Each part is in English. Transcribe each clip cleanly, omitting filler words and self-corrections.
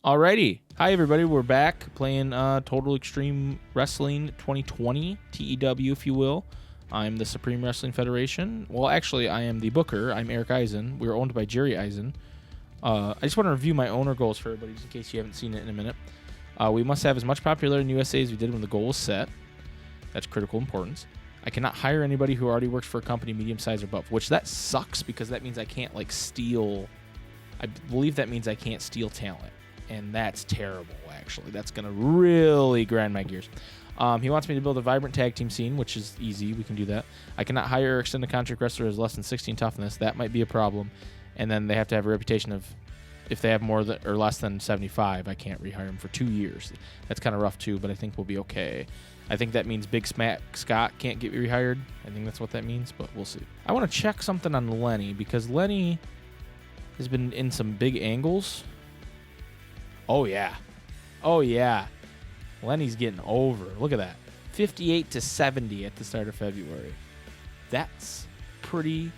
Alrighty. Hi, everybody. We're back playing Total Extreme Wrestling 2020, TEW, if you will. I'm the Supreme Wrestling Federation. Well, actually, I am the booker. I'm Eric Eisen. We're owned by Jerry Eisen. I just want to review my owner goals for everybody, just in case you haven't seen it in a minute. We must have as much popularity in USA as we did when the goal was set. That's critical importance. I cannot hire anybody who already works for a company medium size or above, which that sucks because that means I can't, steal. I believe that means I can't steal talent. And that's terrible, actually. That's going to really grind my gears. He wants me to build a vibrant tag team scene, which is easy. We can do that. I cannot hire or extend a contract wrestler as less than 16 toughness. That might be a problem. And then they have to have a reputation of, if they have more than, or less than 75, I can't rehire them for 2 years. That's kind of rough, too, but I think we'll be okay. I think that means Big Smack Scott can't get rehired. I think that's what that means, but we'll see. I want to check something on Lenny, because Lenny has been in some big angles. Oh, yeah. Oh, yeah. Lenny's getting over. Look at that. 58-70 at the start of February. That's a pretty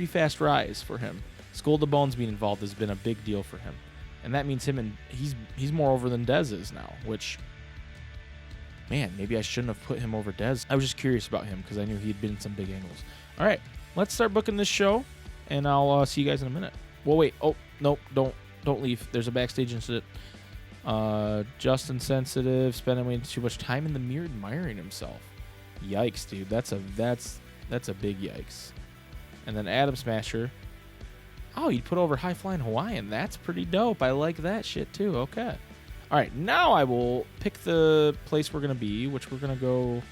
fast rise for him. Skull to Bones being involved has been a big deal for him. And that means he's more over than Dez is now, which, man, maybe I shouldn't have put him over Dez. I was just curious about him because I knew he'd been in some big angles. All right, let's start booking this show, and I'll see you guys in a minute. Well, wait. Oh, nope, don't leave. There's a backstage incident. Justin Sensitive spending way too much time in the mirror admiring himself. Yikes, dude. That's a big yikes. And then Adam Smasher. Oh, you put over High Flying Hawaiian. That's pretty dope. I like that shit too. Okay. All right, now I will pick the place we're gonna be, which we're gonna go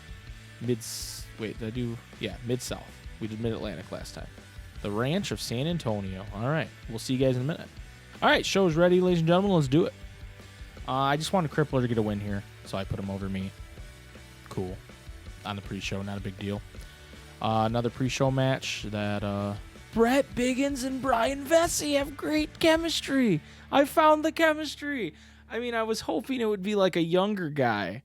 mid-south. We did Mid-Atlantic last time. The Ranch of San Antonio. All right, we'll see you guys in a minute. All right, show's ready, ladies and gentlemen. Let's do it. I just wanted Crippler to get a win here, so I put him over me. Cool. On the pre-show, not a big deal. Another pre-show match that Brett Biggins and Brian Vesey have great chemistry. I found the chemistry. I mean, I was hoping it would be like a younger guy.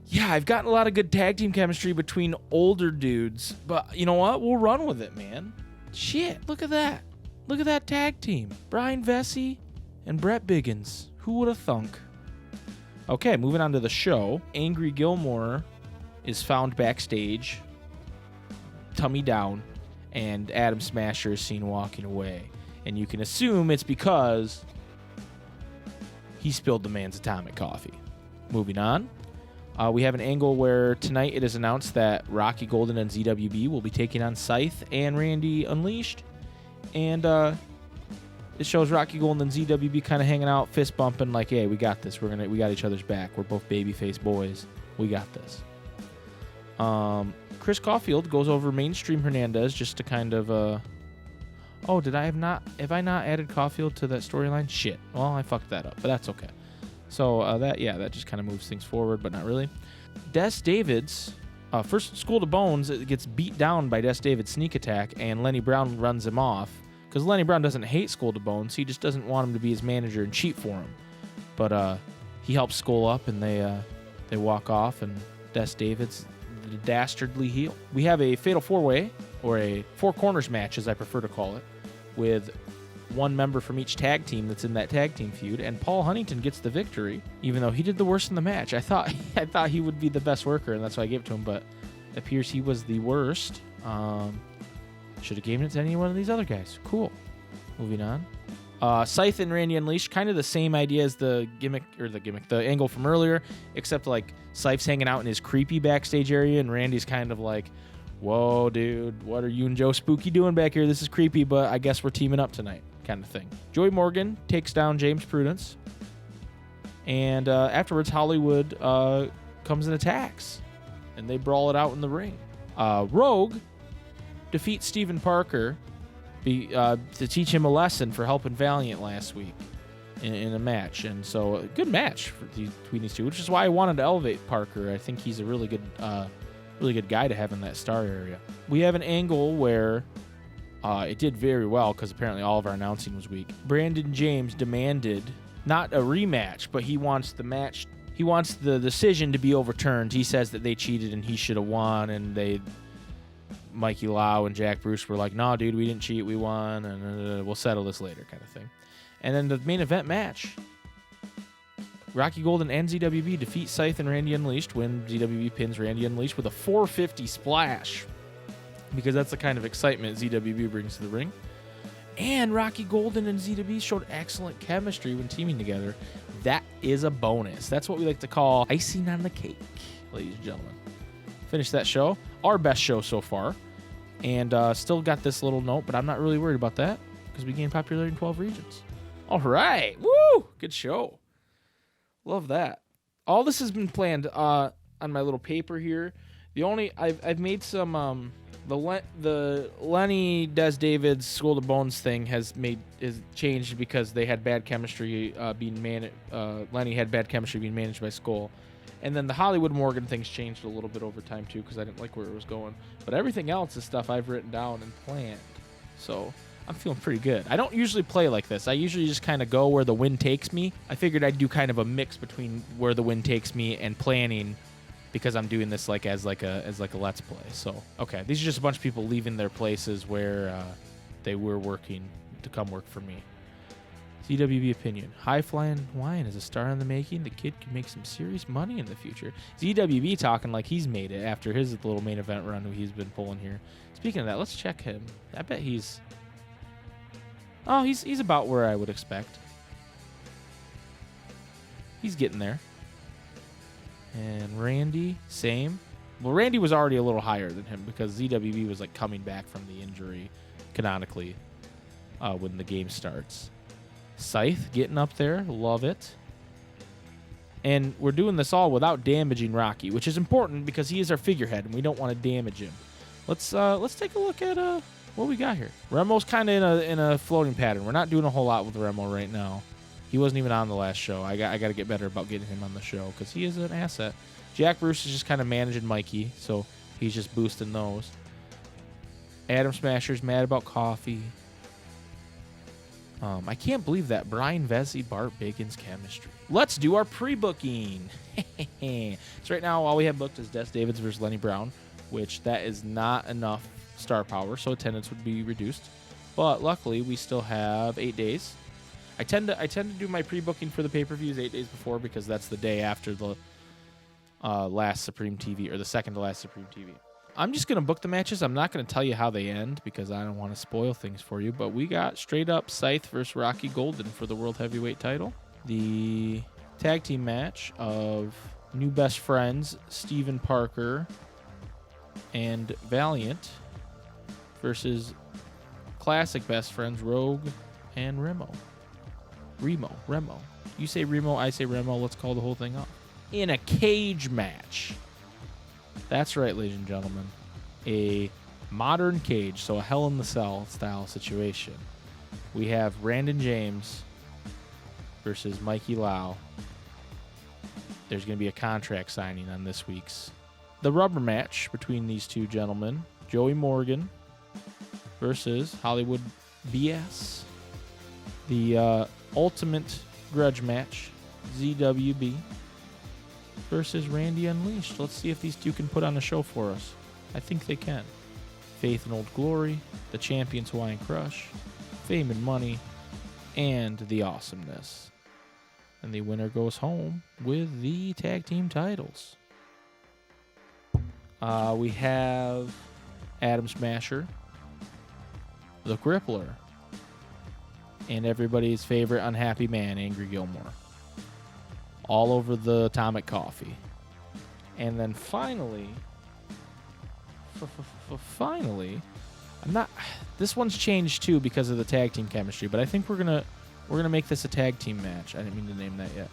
Yeah, I've gotten a lot of good tag team chemistry between older dudes, but you know what? We'll run with it, man. Shit, look at that. Look at that tag team. Brian Vesey and Brett Biggins. Who would have thunk? Okay, moving on to the show. Angry Gilmore is found backstage, tummy down, and Adam Smasher is seen walking away. And you can assume it's because he spilled the man's atomic coffee. Moving on. We have an angle where tonight it is announced that Rocky Golden and ZWB will be taking on Scythe and Randy Unleashed. And it shows Rocky Golden and ZWB kind of hanging out, fist bumping, like, hey, we got this. We got each other's back. We're both babyface boys. We got this. Chris Caulfield goes over Mainstream Hernandez just to kind of have I not added Caulfield to that storyline? Shit. Well, I fucked that up, but that's okay. So that just kind of moves things forward, but not really. Des Davids, first Skull to Bones, gets beat down by Des Davids' sneak attack, and Lenny Brown runs him off. Because Lenny Brown doesn't hate Skull to Bones, he just doesn't want him to be his manager and cheat for him. But he helps Skull up, and they walk off, and Des Davids, the dastardly heel. We have a Fatal 4-Way, or a Four Corners match, as I prefer to call it, with one member from each tag team that's in that tag team feud, and Paul Huntington gets the victory, even though he did the worst in the match. I thought he would be the best worker, and that's why I gave it to him, but it appears he was the worst. Should have given it to any one of these other guys. Cool. Moving on. Scythe and Randy Unleashed, kind of the same idea as the angle from earlier, except like Scythe's hanging out in his creepy backstage area, and Randy's kind of like, whoa, dude, what are you and Joe Spooky doing back here? This is creepy, but I guess we're teaming up tonight, kind of thing. Joey Morgan takes down James Prudence, and afterwards Hollywood comes and attacks, and they brawl it out in the ring. Rogue defeats Stephen Parker to teach him a lesson for helping Valiant last week in a match, and so a good match between these two, which is why I wanted to elevate Parker. I think he's a really good guy to have in that star area. We have an angle where it did very well because apparently all of our announcing was weak. Brandon James demanded not a rematch, but he wants the match. He wants the decision to be overturned. He says that they cheated and he should have won, and Mikey Lau and Jack Bruce were like, "No, dude, we didn't cheat. We won, and we'll settle this later," kind of thing. And then the main event match. Rocky Golden and ZWB defeat Scythe and Randy Unleashed when ZWB pins Randy Unleashed with a 450 splash. Because that's the kind of excitement ZWB brings to the ring. And Rocky Golden and ZWB showed excellent chemistry when teaming together. That is a bonus. That's what we like to call icing on the cake, ladies and gentlemen. Finished that show. Our best show so far. And still got this little note, but I'm not really worried about that because we gained popularity in 12 regions. All right. Woo! Good show. Love that. All this has been planned on my little paper here. The only I've made some the Lenny Des Davids School of Bones thing is changed because they had bad chemistry being managed. Lenny had bad chemistry being managed by Skull, and then the Hollywood Morgan thing's changed a little bit over time too because I didn't like where it was going. But everything else is stuff I've written down and planned, so I'm feeling pretty good. I don't usually play like this. I usually just kind of go where the wind takes me. I figured I'd do kind of a mix between where the wind takes me and planning, because I'm doing this as like a let's play. So okay, these are just a bunch of people leaving their places where they were working to come work for me. ZWB opinion: High Flying Wine is a star in the making. The kid can make some serious money in the future. ZWB talking like he's made it after his little main event run he's been pulling here. Speaking of that, let's check him. I bet he's about where I would expect. He's getting there. And Randy, same. Well, Randy was already a little higher than him because ZWB was like coming back from the injury canonically when the game starts. Scythe getting up there. Love it. And we're doing this all without damaging Rocky, which is important because he is our figurehead and we don't want to damage him. Let's take a look at what we got here. Remo's kind of in a floating pattern. We're not doing a whole lot with Remo right now. He wasn't even on the last show. I got to get better about getting him on the show because he is an asset. Jack Bruce is just kind of managing Mikey, so he's just boosting those. Adam Smasher's mad about coffee. I can't believe that. Brian Vesey, Bart Bacon's chemistry. Let's do our pre-booking. So right now, all we have booked is Des Davids versus Lenny Brown, which that is not enough star power, so attendance would be reduced. But luckily, we still have 8 days. I tend to do my pre-booking for the pay-per-views 8 days before because that's the day after the last Supreme TV, or the second to last Supreme TV. I'm just going to book the matches. I'm not going to tell you how they end because I don't want to spoil things for you, but we got straight up Scythe versus Rocky Golden for the World Heavyweight title. The tag team match of new best friends Steven Parker and Valiant versus classic best friends Rogue and Remo. You say Remo, I say Remo. Let's call the whole thing off. In a cage match. That's right, ladies and gentlemen. A modern cage, so a Hell in the Cell style situation. We have Brandon James versus Mikey Lau. There's going to be a contract signing on this week's. The rubber match between these two gentlemen. Joey Morgan versus Hollywood BS. The ultimate grudge match. ZWB versus Randy Unleashed. Let's see if these two can put on a show for us. I think they can. Faith and Old Glory, the Champions Hawaiian Crush, Fame and Money, and the Awesomeness. And the winner goes home with the tag team titles. We have Adam Smasher, the Crippler, and everybody's favorite unhappy man, Angry Gilmore. All over the Atomic Coffee. And then finally, this one's changed too because of the tag team chemistry, but I think we're gonna make this a tag team match. I didn't mean to name that yet.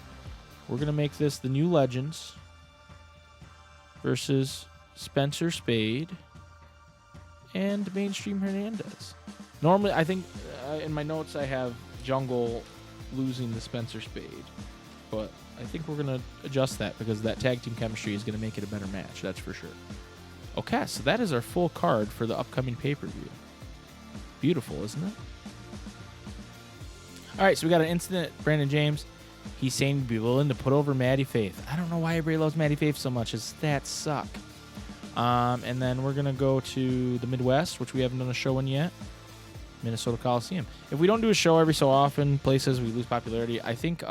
We're gonna make this the New Legends versus Spencer Spade and Mainstream Hernandez. Normally, I think in my notes I have Jungle losing to Spencer Spade, but I think we're going to adjust that because that tag team chemistry is going to make it a better match, that's for sure. Okay, so that is our full card for the upcoming pay-per-view. Beautiful, isn't it? All right, so we got an incident. Brandon James, he's saying he'd be willing to put over Maddie Faith. I don't know why everybody loves Maddie Faith so much. His stats suck. And then we're going to go to the Midwest, which we haven't done a show in yet. Minnesota Coliseum. If we don't do a show every so often, places we lose popularity. I think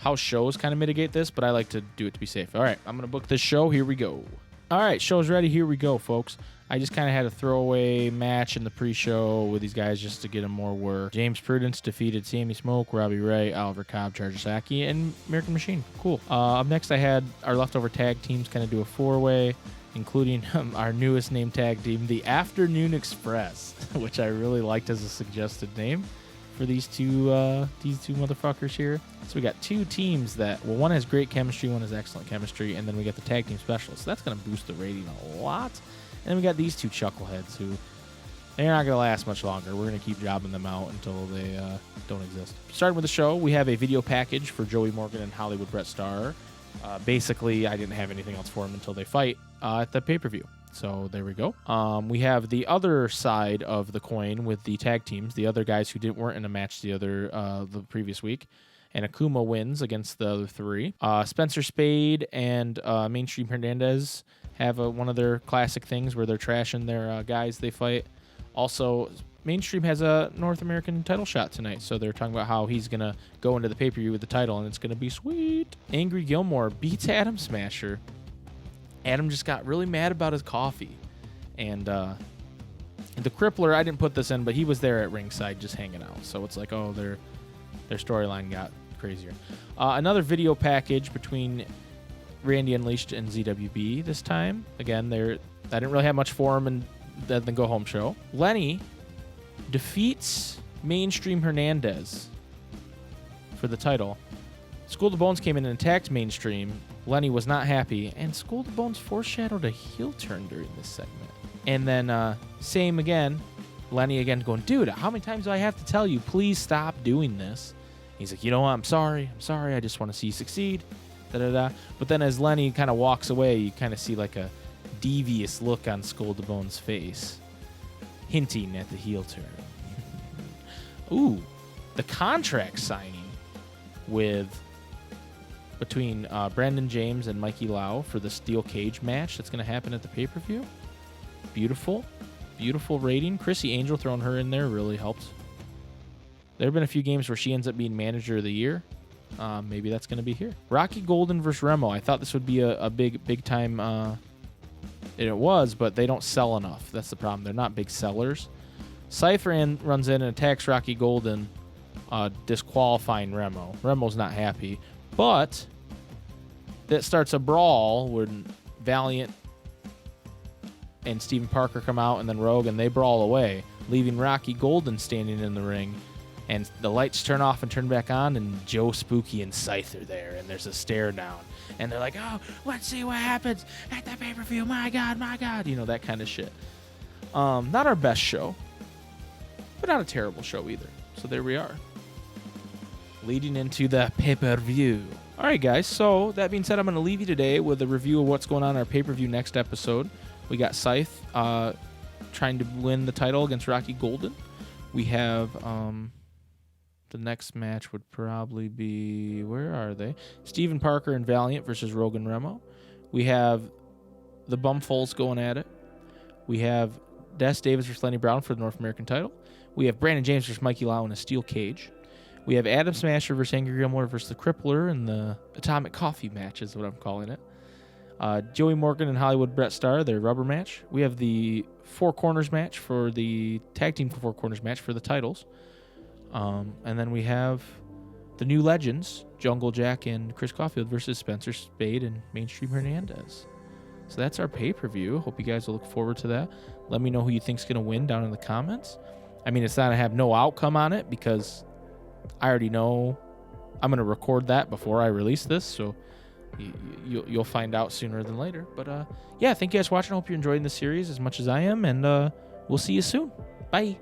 house shows kind of mitigate this, but I like to do it to be safe. All right, I'm going to book this show. Here we go. All right, show's ready. Here we go, folks. I just kind of had a throwaway match in the pre-show with these guys just to get them more work. James Prudence defeated Sammy Smoke, Robbie Ray, Oliver Cobb, Charger Saki, and American Machine. Cool. Up next, I had our leftover tag teams kind of do a four-way, including our newest name tag team, the Afternoon Express, which I really liked as a suggested name for these two motherfuckers here. So we got two teams that, well, one has great chemistry, one has excellent chemistry, and then we got the tag team specialists. So that's going to boost the rating a lot. And then we got these two chuckleheads who, they're not going to last much longer. We're going to keep jobbing them out until they don't exist. Starting with the show, we have a video package for Joey Morgan and Hollywood Brett Starr. Basically, I didn't have anything else for them until they fight at the pay-per-view. So there we go. We have the other side of the coin with the tag teams, the other guys who weren't in a match the previous week. And Akuma wins against the other three. Spencer Spade and Mainstream Hernandez have one of their classic things where they're trashing their guys they fight. Also, Mainstream has a North American title shot tonight, so they're talking about how he's going to go into the pay-per-view with the title, and it's going to be sweet. Angry Gilmore beats Adam Smasher. Adam just got really mad about his coffee. And the Crippler, I didn't put this in, but he was there at ringside just hanging out. So it's like, oh, their storyline got crazier. Another video package between Randy Unleashed and ZWB this time. Again, I didn't really have much for him in the Go Home show. Lenny defeats Mainstream Hernandez for the title. School of the Bones came in and attacked Mainstream. Lenny was not happy, and School of the Bones foreshadowed a heel turn during this segment. And then, same again, Lenny again going, dude, how many times do I have to tell you, please stop doing this? He's like, you know what, I'm sorry, I just want to see you succeed. Da-da-da. But then as Lenny kind of walks away, you kind of see like a devious look on Skull the Bones' face, hinting at the heel turn. Ooh, the contract signing between Brandon James and Mikey Lau for the steel cage match that's going to happen at the pay-per-view. Beautiful rating. Chrissy Angel throwing her in there really helped. There have been a few games where she ends up being manager of the year. Maybe that's going to be here. Rocky Golden versus Remo. I thought this would be a big time. And it was, but they don't sell enough. That's the problem. They're not big sellers. Scythe runs in and attacks Rocky Golden, disqualifying Remo. Remo's not happy, but that starts a brawl when Valiant and Steven Parker come out, and then Rogue, and they brawl away, leaving Rocky Golden standing in the ring. And the lights turn off and turn back on, and Joe Spooky and Scythe are there, and there's a stare down. And they're like, oh, let's see what happens at the pay-per-view. My God. You know, that kind of shit. Not our best show, but not a terrible show either. So there we are. Leading into the pay-per-view. All right, guys. So that being said, I'm going to leave you today with a review of what's going on in our pay-per-view next episode. We got Scythe trying to win the title against Rocky Golden. We have... the next match would probably be, where are they? Steven Parker and Valiant versus Rogan Remo. We have the Bumfuls going at it. We have Des Davis versus Lenny Brown for the North American title. We have Brandon James versus Mikey Lau in a steel cage. We have Adam Smasher versus Angry Gilmore versus the Crippler in the Atomic Coffee match is what I'm calling it. Joey Morgan and Hollywood Brett Starr, their rubber match. We have the Four Corners match for the Tag Team Four Corners match for the titles. And then we have the new legends, Jungle Jack and Chris Caulfield versus Spencer Spade and Mainstream Hernandez. So that's our pay-per-view. Hope you guys will look forward to that. Let me know who you think's going to win down in the comments. I mean, it's not to have no outcome on it because I already know I'm going to record that before I release this. So you'll find out sooner than later. But yeah, thank you guys for watching. I hope you're enjoying the series as much as I am. And we'll see you soon. Bye.